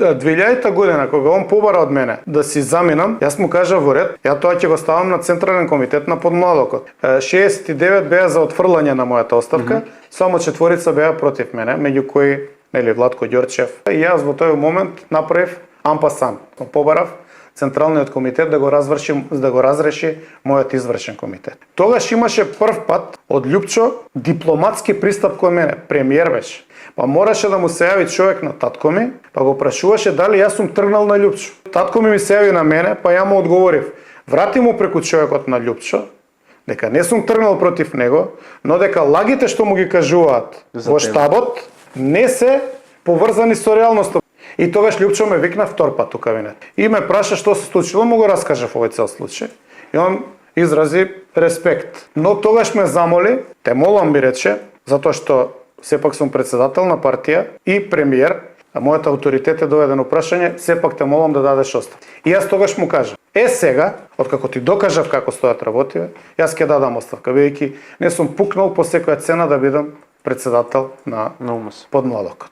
2000 година, кога он побара од мене да си заминам, јас му кажав во ред, ја тоа ќе го ставам на Централен комитет на подмладокот. 69 беа за отфрлање на мојата оставка, само 4 беа против мене, меѓу кои Владко Ѓорчев. И јас во тој момент направив ампасан. Побарав Централниот комитет да го разреши мојот извршен комитет. Тогаш имаше прв пат од Лјупчо дипломатски пристап кон мене, премиер беше. Па мораше да му се јави човек на татко ми, па го прашуваше дали јас сум тргнал на Лјупчо. Татко ми се јави на мене, па ја му одговорив: врати му преку човекот на Лјупчо, дека не сум тргнал против него, но дека лагите што му ги кажуваат во штабот не се поврзани со реалноста. И тогаш Лјупчо ме викна втор пат у кабинет. И ме праша што се случило, му го раскажав овој цел случај. И он изрази респект. Но тогаш ме замоли, те молам ми рече, затоа што сепак сум председател на партија и премиер, а мојот авторитет е доведен у прашање, сепак те молам да дадеш оставка. И јас тогаш му кажав: сега, откако ти докажав како стојат работиве, јас ќе дадам оставка, бидејќи не сум пукнал по секоја цена да бидам председател на подмладокот.